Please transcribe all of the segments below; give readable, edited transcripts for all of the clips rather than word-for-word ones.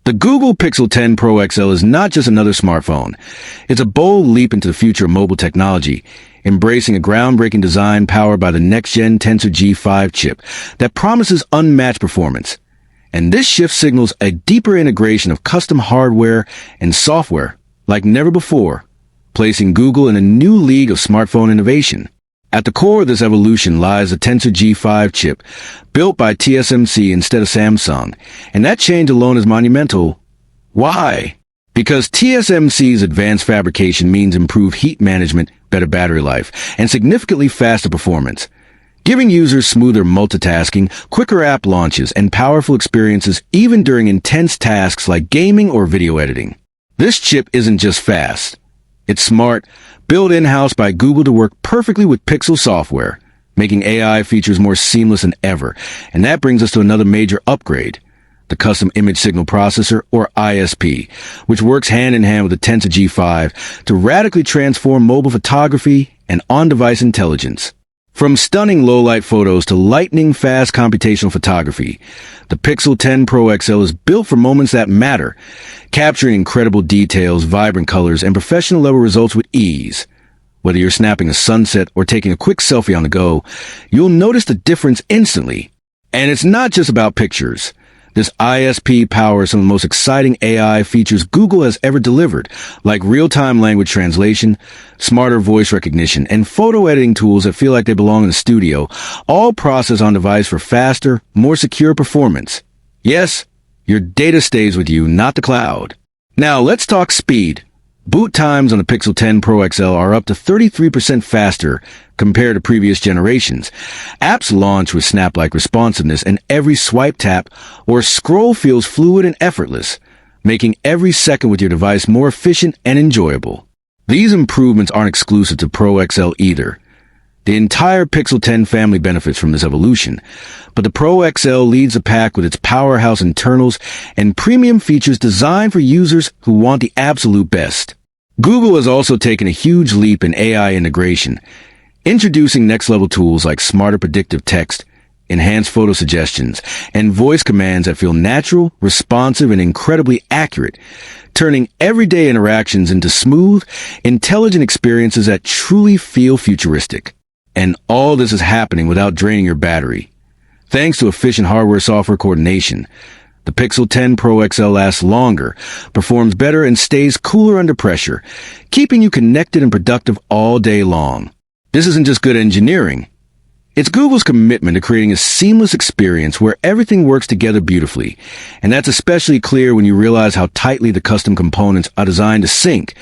The Google Pixel 10 Pro XL is not just another smartphone. It's a bold leap into the future of mobile technology, embracing a groundbreaking design powered by the next-gen Tensor G5 chip that promises unmatched performance. And this shift signals a deeper integration of custom hardware and software like never before, placing Google in a new league of smartphone innovation. At the core of this evolution lies the Tensor G5 chip, built by TSMC instead of Samsung, and that change alone is monumental. Why? Because TSMC's advanced fabrication means improved heat management, better battery life, and significantly faster performance, giving users smoother multitasking, quicker app launches, and powerful experiences even during intense tasks like gaming or video editing. This chip isn't just fast. It's smart, built in-house by Google to work perfectly with Pixel software, making AI features more seamless than ever. And that brings us to another major upgrade, the Custom Image Signal Processor, or ISP, which works hand-in-hand with the Tensor G5 to radically transform mobile photography and on-device intelligence. From stunning low-light photos to lightning-fast computational photography, the Pixel 10 Pro XL is built for moments that matter, capturing incredible details, vibrant colors, and professional-level results with ease. Whether you're snapping a sunset or taking a quick selfie on the go, you'll notice the difference instantly. And it's not just about pictures. This ISP powers some of the most exciting AI features Google has ever delivered, like real-time language translation, smarter voice recognition, and photo editing tools that feel like they belong in the studio, all processed on device for faster, more secure performance. Yes, your data stays with you, not the cloud. Now let's talk speed. Boot times on the Pixel 10 Pro XL are up to 33% faster compared to previous generations. Apps launch with snap-like responsiveness, and every swipe, tap, or scroll feels fluid and effortless, making every second with your device more efficient and enjoyable. These improvements aren't exclusive to Pro XL either. The entire Pixel 10 family benefits from this evolution, but the Pro XL leads the pack with its powerhouse internals and premium features designed for users who want the absolute best. Google has also taken a huge leap in AI integration, introducing next-level tools like smarter predictive text, enhanced photo suggestions, and voice commands that feel natural, responsive, and incredibly accurate, turning everyday interactions into smooth, intelligent experiences that truly feel futuristic. And all this is happening without draining your battery. Thanks to efficient hardware-software coordination, the Pixel 10 Pro XL lasts longer, performs better, and stays cooler under pressure, keeping you connected and productive all day long. This isn't just good engineering. It's Google's commitment to creating a seamless experience where everything works together beautifully, and that's especially clear when you realize how tightly the custom components are designed to sync.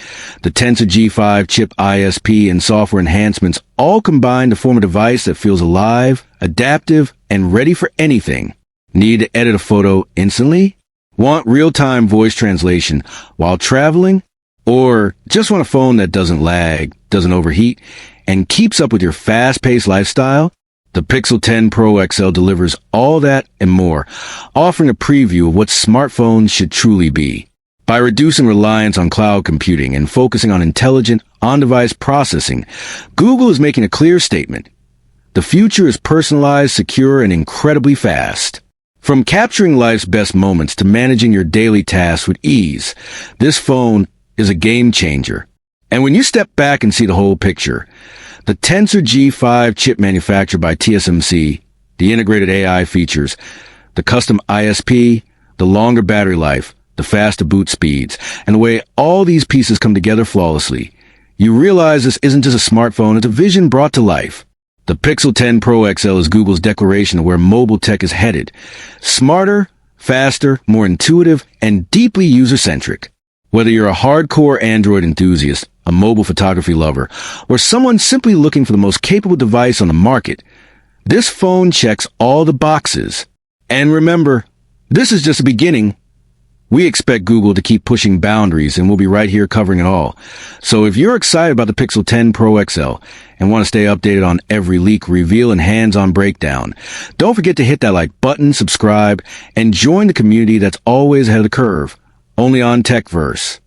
The Tensor G5 chip, ISP, and software enhancements all combine to form a device that feels alive, adaptive, and ready for anything. Need to edit a photo instantly? Want real-time voice translation while traveling? Or just want a phone that doesn't lag, doesn't overheat, and keeps up with your fast-paced lifestyle? The Pixel 10 Pro XL delivers all that and more, offering a preview of what smartphones should truly be. By reducing reliance on cloud computing and focusing on intelligent, on-device processing, Google is making a clear statement. The future is personalized, secure, and incredibly fast. From capturing life's best moments to managing your daily tasks with ease, this phone is a game changer. And when you step back and see the whole picture, the Tensor G5 chip manufactured by TSMC, the integrated AI features, the custom ISP, the longer battery life, the faster boot speeds, and the way all these pieces come together flawlessly, you realize this isn't just a smartphone, it's a vision brought to life. The Pixel 10 Pro XL is Google's declaration of where mobile tech is headed. Smarter, faster, more intuitive, and deeply user-centric. Whether you're a hardcore Android enthusiast, a mobile photography lover, or someone simply looking for the most capable device on the market, this phone checks all the boxes. And remember, this is just the beginning. We expect Google to keep pushing boundaries, and we'll be right here covering it all. So if you're excited about the Pixel 10 Pro XL and want to stay updated on every leak, reveal, and hands-on breakdown, don't forget to hit that like button, subscribe, and join the community that's always ahead of the curve, only on TechVerse.